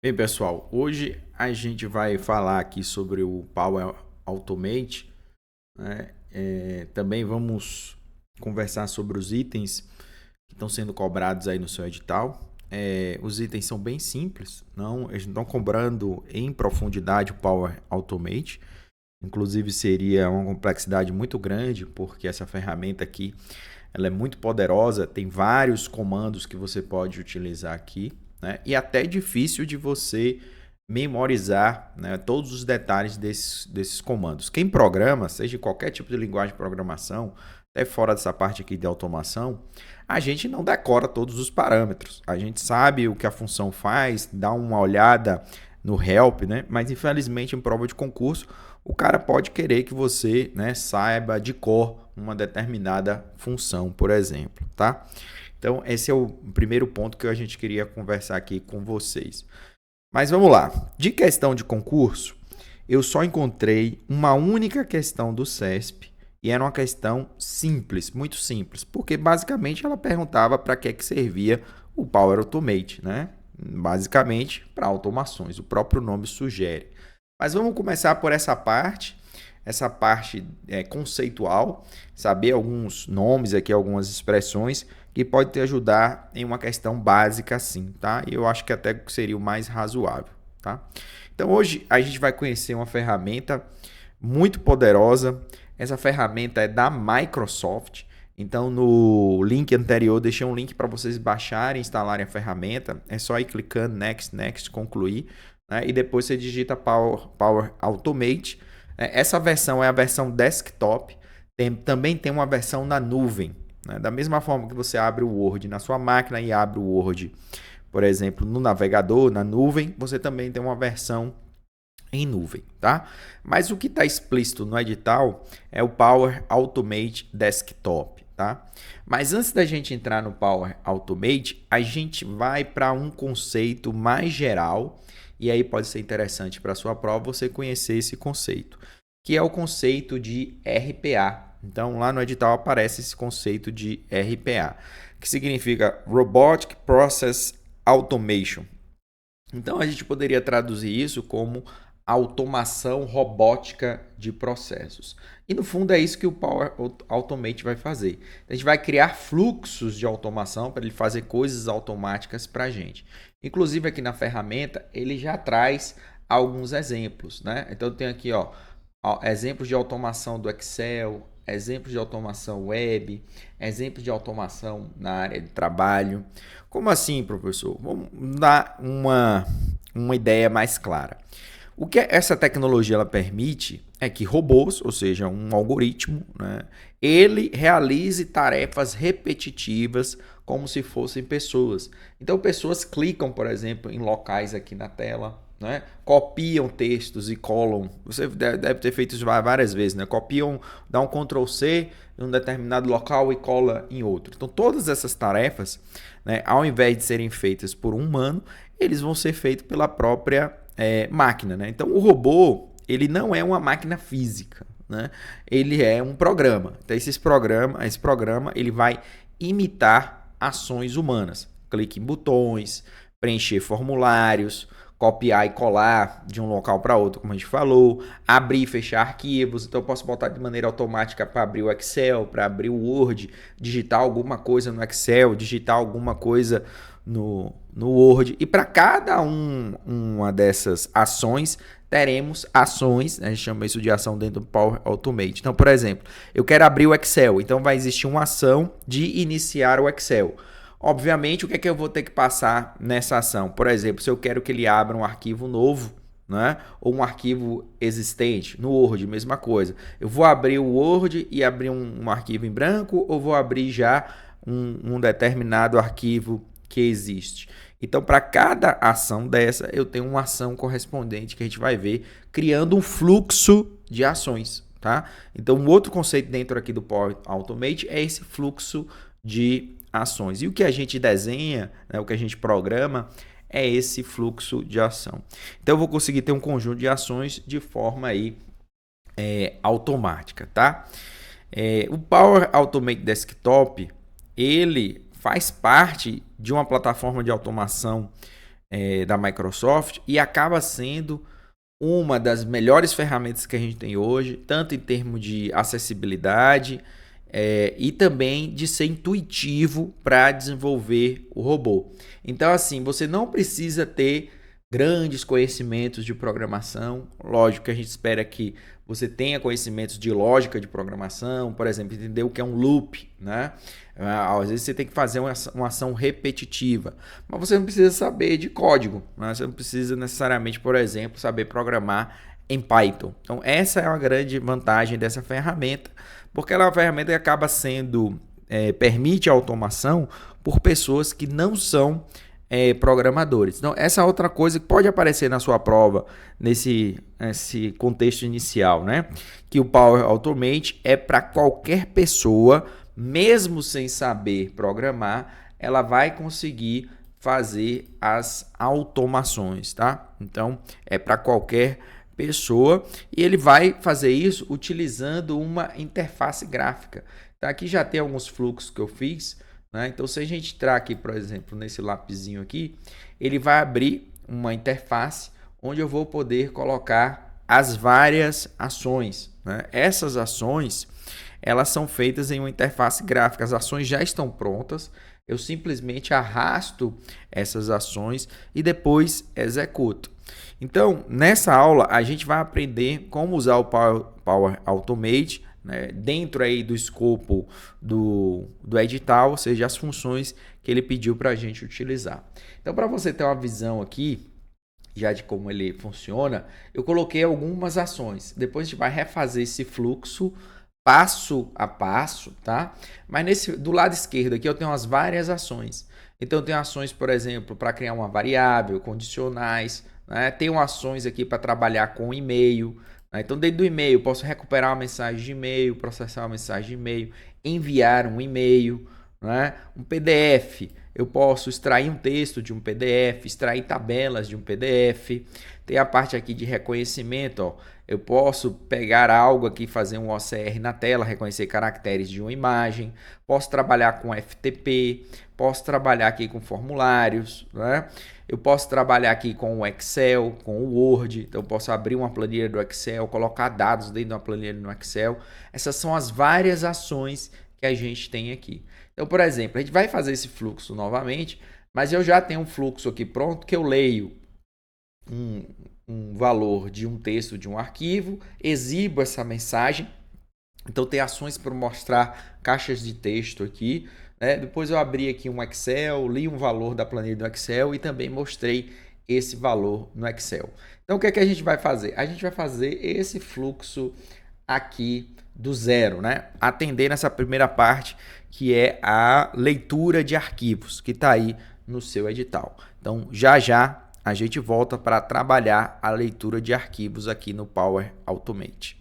Bem, pessoal, hoje a gente vai falar aqui sobre o Power Automate, né? Também vamos conversar sobre os itens que estão sendo cobrados aí no seu edital. Os itens são bem simples, eles não estão cobrando em profundidade o Power Automate. Inclusive seria uma complexidade muito grande, porque essa ferramenta aqui ela é muito poderosa, tem vários comandos que você pode utilizar aqui, né? E até difícil de você memorizar, né, todos os detalhes desses comandos. Quem programa, seja qualquer tipo de linguagem de programação, até fora dessa parte aqui de automação, a gente não decora todos os parâmetros. A gente sabe o que a função faz, dá uma olhada no help, né? Mas infelizmente em prova de concurso, o cara pode querer que você, né, saiba de cor uma determinada função, por exemplo, tá? Então, esse é o primeiro ponto que a gente queria conversar aqui com vocês. Mas vamos lá. De questão de concurso, eu só encontrei uma única questão do CESP e era uma questão simples, muito simples, porque basicamente ela perguntava para que servia o Power Automate, né? Basicamente para automações, o próprio nome sugere. Mas vamos começar por essa parte conceitual, saber alguns nomes aqui, algumas expressões que pode te ajudar em uma questão básica assim, tá? E eu acho que até seria o mais razoável, tá? Então hoje a gente vai conhecer uma ferramenta muito poderosa. Essa ferramenta é da Microsoft. Então no link anterior eu deixei um link para vocês baixarem e instalarem a ferramenta. É só ir clicando Next, Next, concluir, né? E depois você digita Power Automate. Essa versão é a versão desktop. Também tem uma versão na nuvem. Da mesma forma que você abre o Word na sua máquina e abre o Word, por exemplo, no navegador, na nuvem, você também tem uma versão em nuvem, tá? Mas o que está explícito no edital é o Power Automate Desktop, tá? Mas antes da gente entrar no Power Automate, a gente vai para um conceito mais geral, e aí pode ser interessante para a sua prova você conhecer esse conceito, que é o conceito de RPA. Então, lá no edital aparece esse conceito de RPA, que significa Robotic Process Automation. Então, a gente poderia traduzir isso como automação robótica de processos. E, no fundo, é isso que o Power Automate vai fazer. A gente vai criar fluxos de automação para ele fazer coisas automáticas para a gente. Inclusive, aqui na ferramenta, ele já traz alguns exemplos, né? Então, eu tenho aqui, exemplos de automação do Excel, exemplos de automação web, exemplos de automação na área de trabalho. Como assim, professor? Vamos dar uma ideia mais clara. O que essa tecnologia ela permite é que robôs, ou seja, um algoritmo, né, ele realize tarefas repetitivas como se fossem pessoas. Então, pessoas clicam, por exemplo, em locais aqui na tela, né? Copiam textos e colam. Você deve ter feito isso várias vezes, né? Copiam, dá um Ctrl+C em um determinado local e cola em outro. Então, todas essas tarefas, né, ao invés de serem feitas por um humano, eles vão ser feitos pela própria máquina, né? Então, o robô, ele não é uma máquina física, né? Ele é um programa. Então, esse programa ele vai imitar ações humanas. Clique em botões, preencher formulários, copiar e colar de um local para outro, como a gente falou, abrir e fechar arquivos. Então eu posso botar de maneira automática para abrir o Excel, para abrir o Word, digitar alguma coisa no Excel, digitar alguma coisa no Word. E para cada uma dessas ações, teremos ações, a gente chama isso de ação dentro do Power Automate. Então, por exemplo, eu quero abrir o Excel, então vai existir uma ação de iniciar o Excel. Obviamente, o que é que eu vou ter que passar nessa ação? Por exemplo, se eu quero que ele abra um arquivo novo, né? Ou um arquivo existente, no Word, mesma coisa. Eu vou abrir o Word e abrir um arquivo em branco ou vou abrir já um determinado arquivo que existe? Então, para cada ação dessa, eu tenho uma ação correspondente que a gente vai ver criando um fluxo de ações, tá? Então, um outro conceito dentro aqui do Power Automate é esse fluxo de ações. E o que a gente desenha, né, o que a gente programa, é esse fluxo de ação. Então, eu vou conseguir ter um conjunto de ações de forma aí, automática, tá? O Power Automate Desktop, ele faz parte de uma plataforma de automação da Microsoft e acaba sendo uma das melhores ferramentas que a gente tem hoje, tanto em termos de acessibilidade e também de ser intuitivo para desenvolver o robô. Então, assim, você não precisa ter grandes conhecimentos de programação. Lógico que a gente espera que você tenha conhecimentos de lógica de programação, por exemplo, entender o que é um loop, né? Às vezes você tem que fazer uma ação repetitiva, mas você não precisa saber de código, né? Você não precisa necessariamente, por exemplo, saber programar em Python. Então, essa é uma grande vantagem dessa ferramenta, porque ela é uma ferramenta que acaba sendo, permite a automação por pessoas que não são programadores. Então, essa é outra coisa que pode aparecer na sua prova nesse contexto inicial, né? Que o Power Automate é para qualquer pessoa, mesmo sem saber programar, ela vai conseguir fazer as automações, tá? Então, é para qualquer pessoa e ele vai fazer isso utilizando uma interface gráfica. Tá? Aqui já tem alguns fluxos que eu fiz, né? Então, se a gente entrar aqui, por exemplo, nesse lapisinho aqui, ele vai abrir uma interface onde eu vou poder colocar as várias ações, né? Essas ações, elas são feitas em uma interface gráfica. As ações já estão prontas. Eu simplesmente arrasto essas ações e depois executo. Então, nessa aula, a gente vai aprender como usar o Power Automate, né, dentro aí do escopo do edital, ou seja, as funções que ele pediu para a gente utilizar. Então, para você ter uma visão aqui, já de como ele funciona, eu coloquei algumas ações. Depois a gente vai refazer esse fluxo passo a passo, tá? Mas do lado esquerdo aqui eu tenho as várias ações. Então eu tenho ações, por exemplo, para criar uma variável, condicionais, né? Tenho ações aqui para trabalhar com e-mail, né? Então dentro do e-mail eu posso recuperar uma mensagem de e-mail, processar uma mensagem de e-mail, enviar um e-mail, né? Um PDF, eu posso extrair um texto de um PDF, extrair tabelas de um PDF. Tem a parte aqui de reconhecimento, ó. Eu posso pegar algo aqui, fazer um OCR na tela, reconhecer caracteres de uma imagem. Posso trabalhar com FTP, posso trabalhar aqui com formulários, né? Eu posso trabalhar aqui com o Excel, com o Word. Então, eu posso abrir uma planilha do Excel, colocar dados dentro de uma planilha no Excel. Essas são as várias ações que a gente tem aqui. Então, por exemplo, a gente vai fazer esse fluxo novamente, mas eu já tenho um fluxo aqui pronto que eu leio um valor de um texto de um arquivo, exibo essa mensagem. Então, tem ações para mostrar caixas de texto aqui, né? Depois eu abri aqui um Excel, li um valor da planilha do Excel e também mostrei esse valor no Excel. Então, o que é que a gente vai fazer? A gente vai fazer esse fluxo aqui do zero, né? Atender nessa primeira parte, que é a leitura de arquivos, que está aí no seu edital. Então, já já a gente volta para trabalhar a leitura de arquivos aqui no Power Automate.